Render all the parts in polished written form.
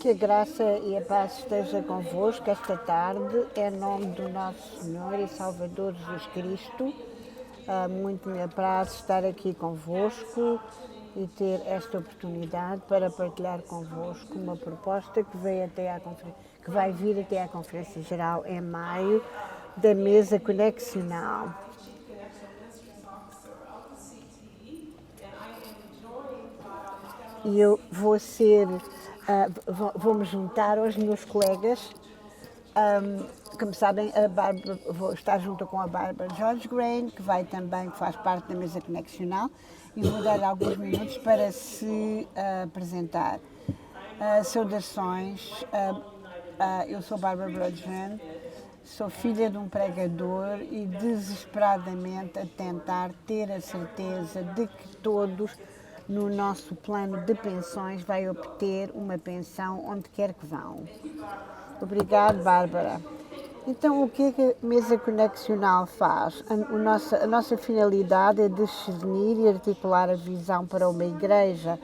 Que a graça e a paz esteja convosco esta tarde, em nome do nosso Senhor e Salvador Jesus Cristo. Muito me apraz estar aqui convosco e ter esta oportunidade para partilhar convosco uma proposta que vai vir até à Conferência Geral em maio da Mesa Conexional. E eu vou-me juntar aos meus colegas. Como sabem, vou estar junto com a Bárbara George Grain, que faz parte da Mesa Conexional, e vou dar alguns minutos para se apresentar. Saudações, eu sou Bárbara George Grain, sou filha de um pregador e desesperadamente a tentar ter a certeza de que todos no nosso plano de pensões vai obter uma pensão onde quer que vão. Obrigada, Bárbara. Então, o que a Mesa Conexional faz? A nossa finalidade é discernir e articular a visão para uma igreja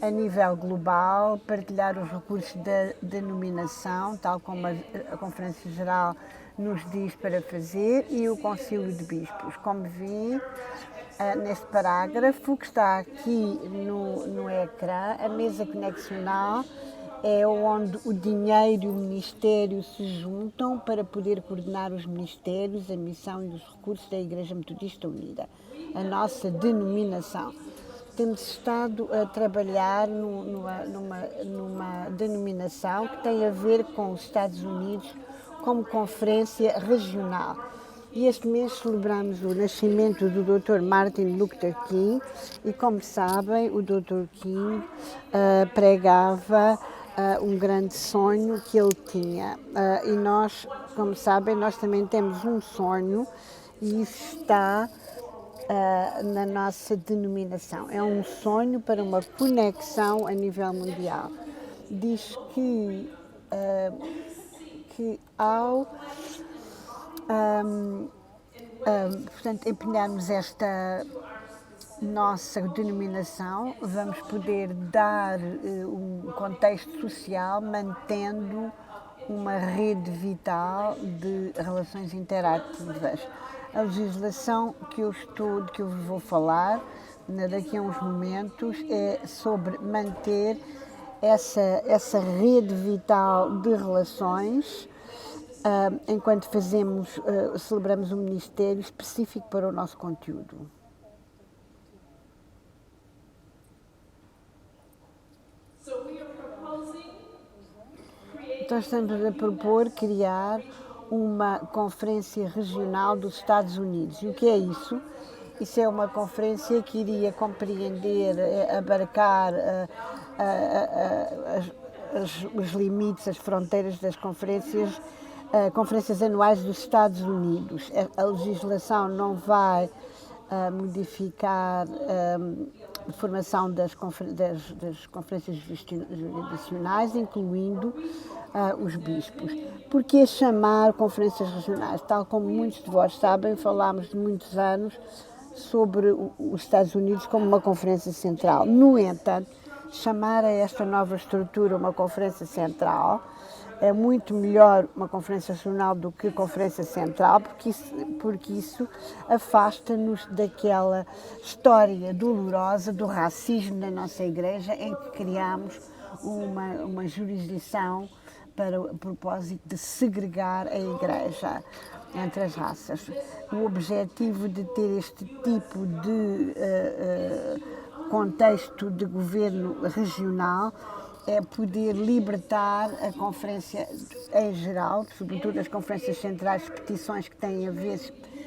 a nível global, partilhar os recursos da denominação, tal como a Conferência Geral nos diz para fazer, e o Concílio de Bispos. Como vi neste parágrafo que está aqui no ecrã, a Mesa Conexional é onde o dinheiro e o ministério se juntam para poder coordenar os ministérios, a missão e os recursos da Igreja Metodista Unida, a nossa denominação. Temos estado a trabalhar numa denominação que tem a ver com os Estados Unidos como conferência regional. E este mês celebramos o nascimento do Dr. Martin Luther King e, como sabem, o Dr. King pregava um grande sonho que ele tinha. E nós, como sabem, nós também temos um sonho e isso está na nossa denominação. É um sonho para uma conexão a nível mundial. Diz que ao portanto, empenharmos esta nossa denominação, vamos poder dar um contexto social mantendo uma rede vital de relações interativas. A legislação que eu vou falar daqui a uns momentos é sobre manter essa rede vital de relações enquanto celebramos um ministério específico para o nosso conteúdo. Então estamos a propor criar uma conferência regional dos Estados Unidos. E o que é isso? Isso é uma conferência que iria compreender, abarcar os limites, as fronteiras das conferências anuais dos Estados Unidos. A legislação não vai modificar a formação das conferências jurisdicionais, incluindo os bispos. Por que chamar conferências regionais? Tal como muitos de vós sabem, falámos de muitos anos sobre os Estados Unidos como uma conferência central. No entanto, chamar a esta nova estrutura uma conferência central é muito melhor uma conferência regional do que conferência central, porque isso afasta-nos daquela história dolorosa do racismo na nossa igreja, em que criámos uma jurisdição para o propósito de segregar a igreja entre as raças. O objetivo de ter este tipo de contexto de governo regional é poder libertar a conferência em geral, sobretudo as conferências centrais, petições que têm a ver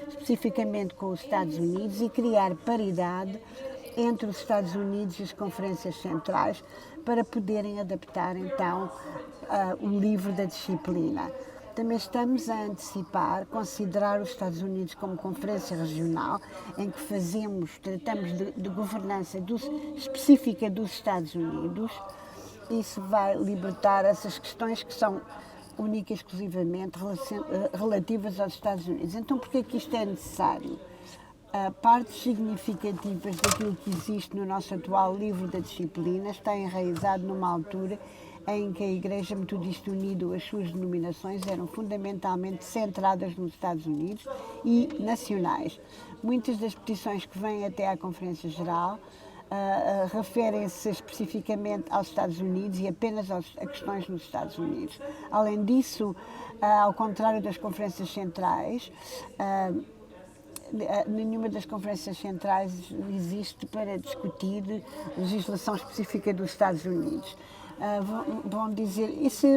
especificamente com os Estados Unidos, e criar paridade entre os Estados Unidos e as conferências centrais para poderem adaptar então o livro da disciplina. Também estamos a considerar os Estados Unidos como conferência regional, em que tratamos de governança específica dos Estados Unidos. Isso vai libertar essas questões que são única e exclusivamente relativas aos Estados Unidos. Então, por que é que isto é necessário? Partes significativas daquilo que existe no nosso atual livro da disciplina está enraizado numa altura em que a Igreja Metodista Unida, as suas denominações eram fundamentalmente centradas nos Estados Unidos e nacionais. Muitas das petições que vêm até à Conferência Geral referem-se especificamente aos Estados Unidos e apenas a questões nos Estados Unidos. Além disso, ao contrário das conferências centrais, nenhuma das conferências centrais existe para discutir legislação específica dos Estados Unidos. Vão dizer, e se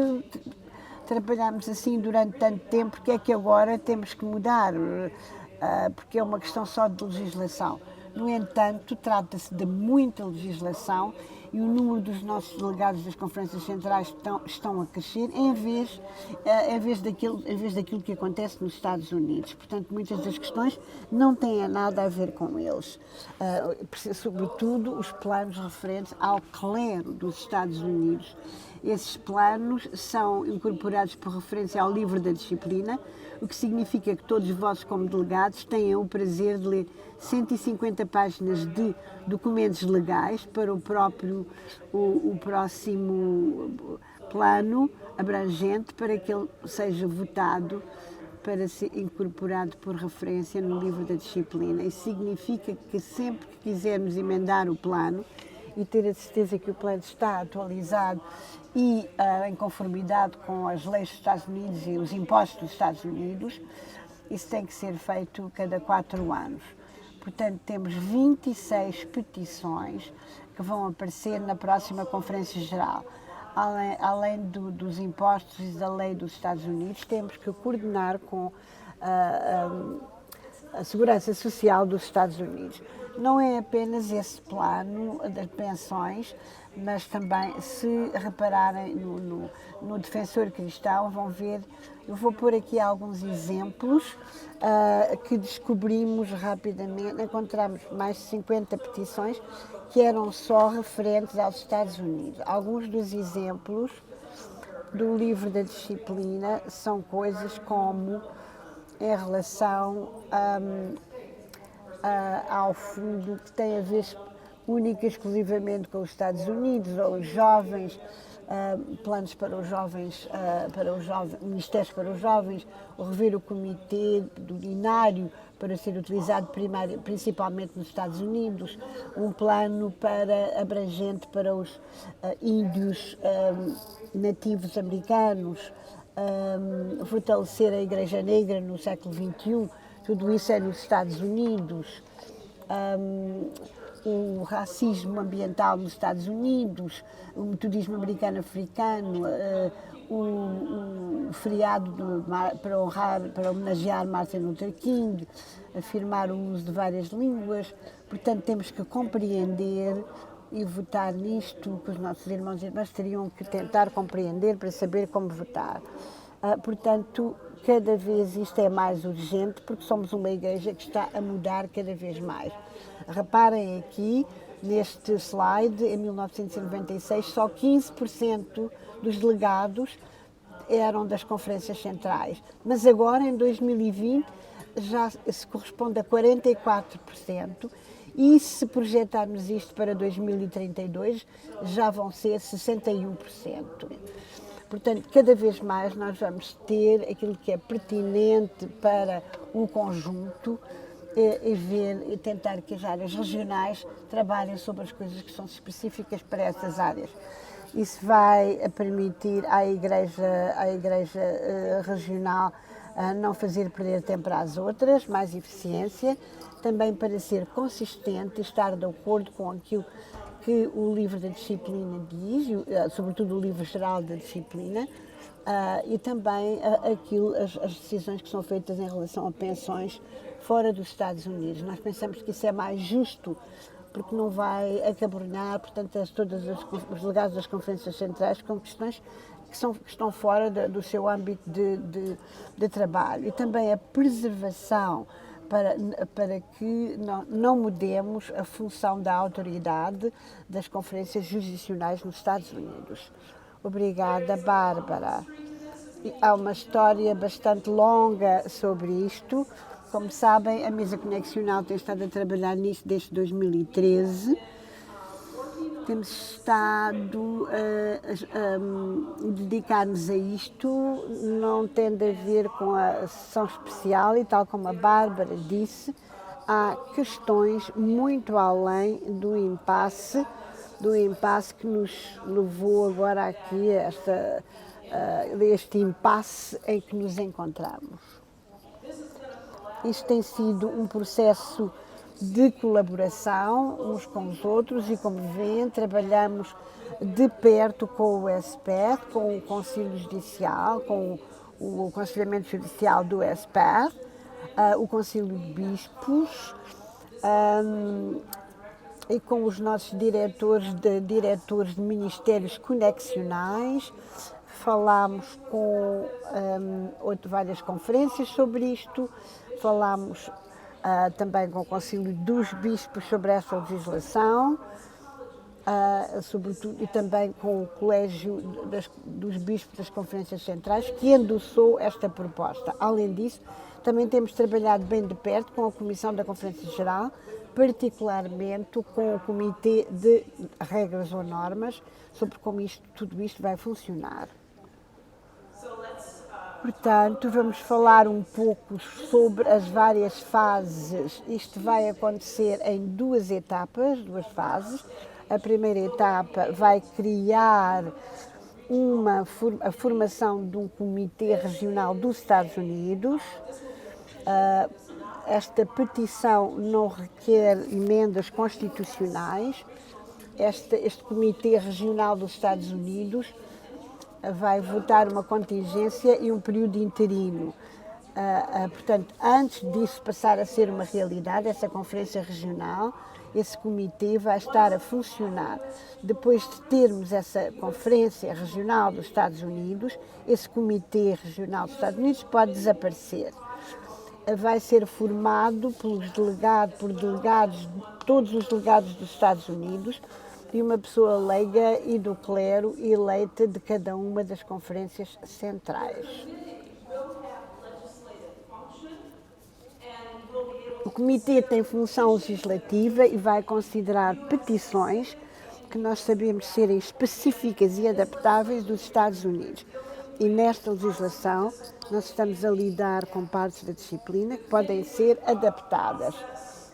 trabalhamos assim durante tanto tempo, porque é que agora temos que mudar? Porque é uma questão só de legislação. No entanto, trata-se de muita legislação e o número dos nossos delegados das conferências centrais estão a crescer em vez daquilo que acontece nos Estados Unidos. Portanto, muitas das questões não têm nada a ver com eles. Sobretudo os planos referentes ao clero dos Estados Unidos. Esses planos são incorporados por referência ao livro da disciplina, o que significa que todos vós, como delegados, tenham o prazer de ler 150 páginas de documentos legais para o próximo plano abrangente, para que ele seja votado para ser incorporado por referência no livro da disciplina. Isso significa que sempre que quisermos emendar o plano e ter a certeza que o plano está atualizado e em conformidade com as leis dos Estados Unidos e os impostos dos Estados Unidos, isso tem que ser feito cada 4 anos. Portanto, temos 26 petições que vão aparecer na próxima Conferência Geral. Além dos impostos e da lei dos Estados Unidos, temos que coordenar com a Segurança Social dos Estados Unidos. Não é apenas esse plano das pensões, mas também, se repararem no Defensor Cristão, vão ver, eu vou pôr aqui alguns exemplos que descobrimos rapidamente. Encontramos mais de 50 petições que eram só referentes aos Estados Unidos. Alguns dos exemplos do livro da disciplina são coisas como em relação ao fundo que tem a ver única e exclusivamente com os Estados Unidos, ou os jovens, planos para os jovens, ministérios para os jovens, ou rever o comitê do dinário para ser utilizado principalmente nos Estados Unidos, um plano abrangente para os índios nativos americanos, fortalecer a Igreja Negra no século XXI, tudo isso é nos Estados Unidos. O racismo ambiental nos Estados Unidos, o metodismo americano-africano, o feriado para homenagear Martin Luther King, afirmar o uso de várias línguas. Portanto, temos que compreender e votar nisto, que os nossos irmãos e irmãs teriam que tentar compreender para saber como votar. Portanto, cada vez isto é mais urgente, porque somos uma igreja que está a mudar cada vez mais. Reparem aqui, neste slide, em 1996, só 15% dos delegados eram das conferências centrais, mas agora, em 2020, já se corresponde a 44%, e se projetarmos isto para 2032, já vão ser 61%. Portanto, cada vez mais nós vamos ter aquilo que é pertinente para um conjunto e tentar que as áreas regionais trabalhem sobre as coisas que são específicas para essas áreas. Isso vai permitir à Igreja Regional não fazer perder tempo às outras, mais eficiência, também para ser consistente e estar de acordo com aquilo que o livro da disciplina diz, sobretudo o livro geral da disciplina, e também as decisões que são feitas em relação a pensões fora dos Estados Unidos. Nós pensamos que isso é mais justo, porque não vai acabrunhar, portanto, todos os delegados das conferências centrais com questões que estão fora do seu âmbito de trabalho. E também a preservação para que não mudemos a função da autoridade das conferências jurisdicionais nos Estados Unidos. Obrigada, Bárbara. Há uma história bastante longa sobre isto. Como sabem, a Mesa Conexional tem estado a trabalhar nisto desde 2013. temos estado a dedicar-nos a isto, não tendo a ver com a sessão especial e tal como a Bárbara disse, há questões muito além do impasse que nos levou agora aqui a este impasse em que nos encontramos. Isto tem sido um processo de colaboração uns com os outros e, como veem, trabalhamos de perto com o SPER, com o Conselho Judicial, com o Aconselhamento Judicial do SPER, o Conselho de Bispos e com os nossos diretores de ministérios conexionais. Falámos com várias conferências sobre isto, falámos também com o Conselho dos Bispos sobre essa legislação, sobretudo, e também com o Colégio dos Bispos das Conferências Centrais, que endossou esta proposta. Além disso, também temos trabalhado bem de perto com a Comissão da Conferência Geral, particularmente com o Comitê de Regras ou Normas, sobre como tudo isto vai funcionar. Portanto, vamos falar um pouco sobre as várias fases. Isto vai acontecer em duas fases. A primeira etapa vai criar a formação de um comitê regional dos Estados Unidos. Esta petição não requer emendas constitucionais. Este comitê regional dos Estados Unidos vai votar uma contingência e um período interino. Portanto, antes disso passar a ser uma realidade, essa conferência regional, esse comitê vai estar a funcionar. Depois de termos essa conferência regional dos Estados Unidos, esse comitê regional dos Estados Unidos pode desaparecer. Vai ser formado por todos os delegados dos Estados Unidos, e uma pessoa leiga e do clero eleita de cada uma das conferências centrais. O comitê tem função legislativa e vai considerar petições que nós sabemos serem específicas e adaptáveis dos Estados Unidos. E nesta legislação nós estamos a lidar com partes da disciplina que podem ser adaptadas.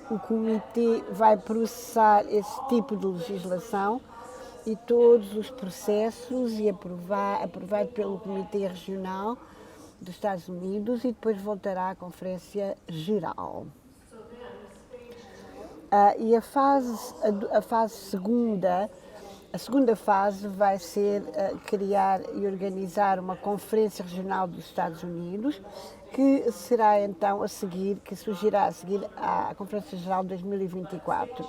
O comitê vai processar esse tipo de legislação e todos os processos e aprovado pelo Comitê Regional dos Estados Unidos e depois voltará à Conferência Geral. E a segunda fase vai ser criar e organizar uma Conferência Regional dos Estados Unidos, que será então que surgirá a seguir à Conferência Geral de 2024.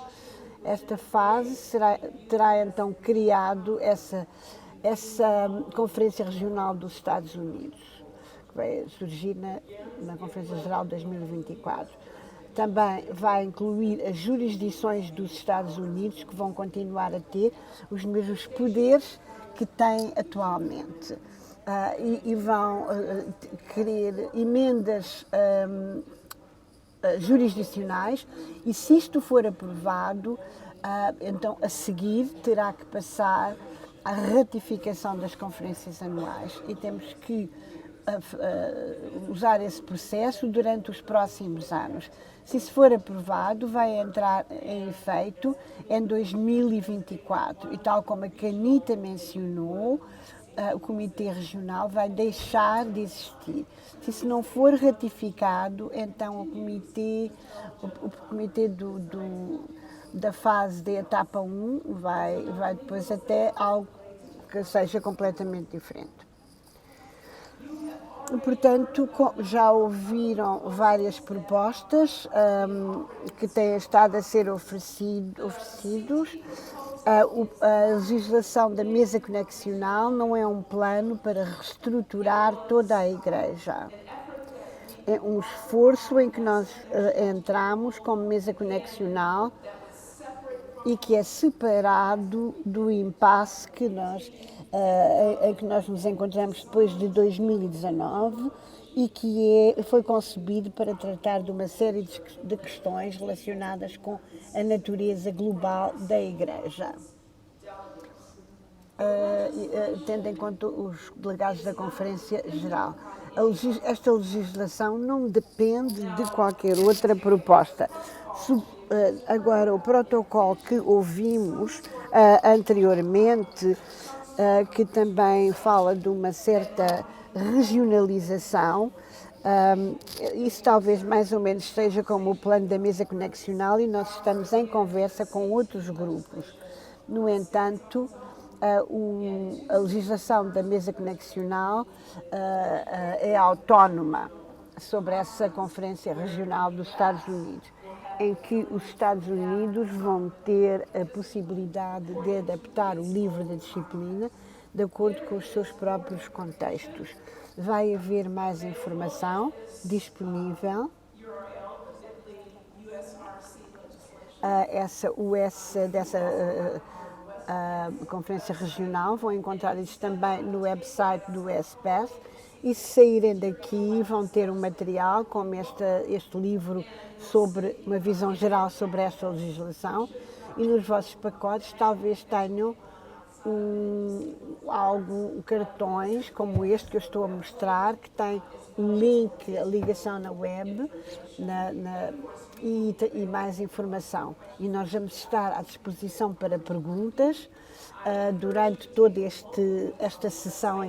Esta fase terá então criado essa Conferência Regional dos Estados Unidos, que vai surgir na Conferência Geral de 2024. Também vai incluir as jurisdições dos Estados Unidos, que vão continuar a ter os mesmos poderes que têm atualmente. E vão querer emendas jurisdicionais, e se isto for aprovado, então a seguir terá que passar a ratificação das conferências anuais, e temos que usar esse processo durante os próximos anos. Se isso for aprovado, vai entrar em efeito em 2024, e tal como a Canita mencionou, o Comitê Regional vai deixar de existir. Se isso não for ratificado, então o comitê da fase da etapa 1 vai depois até algo que seja completamente diferente. Portanto, já ouviram várias propostas que têm estado a ser oferecidos. A legislação da mesa conexional não é um plano para reestruturar toda a Igreja. É um esforço em que nós entramos como mesa conexional e que é separado do impasse em que nós nos encontramos depois de 2019 e que foi concebido para tratar de uma série de questões relacionadas com a natureza global da Igreja. tendo em conta os delegados da Conferência Geral. Esta legislação não depende de qualquer outra proposta. Agora, o protocolo que ouvimos anteriormente, que também fala de uma certa regionalização, isso talvez mais ou menos seja como o plano da mesa conexional e nós estamos em conversa com outros grupos. No entanto, a legislação da mesa conexional é autónoma sobre essa Conferência Regional dos Estados Unidos, em que os Estados Unidos vão ter a possibilidade de adaptar o livro da disciplina de acordo com os seus próprios contextos. Vai haver mais informação disponível. Dessa Conferência Regional, vão encontrar isso também no website do USPath e se saírem daqui vão ter um material como este livro sobre uma visão geral sobre esta legislação e nos vossos pacotes talvez tenham cartões como este que eu estou a mostrar, que tem um link, a ligação na web e mais informação. E nós vamos estar à disposição para perguntas durante toda esta sessão,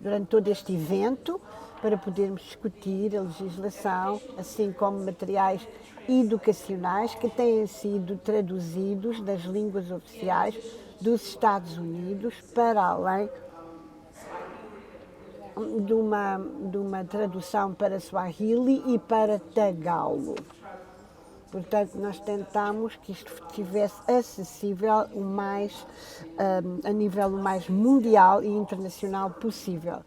durante todo este evento, para podermos discutir a legislação, assim como materiais educacionais que têm sido traduzidos das línguas oficiais dos Estados Unidos para além de uma tradução para Swahili e para Tagalog. Portanto, nós tentamos que isto estivesse acessível a nível o mais mundial e internacional possível.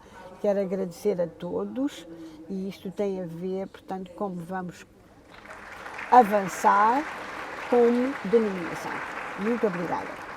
Quero agradecer a todos e isto tem a ver, portanto, como vamos avançar como denominação. Muito obrigada.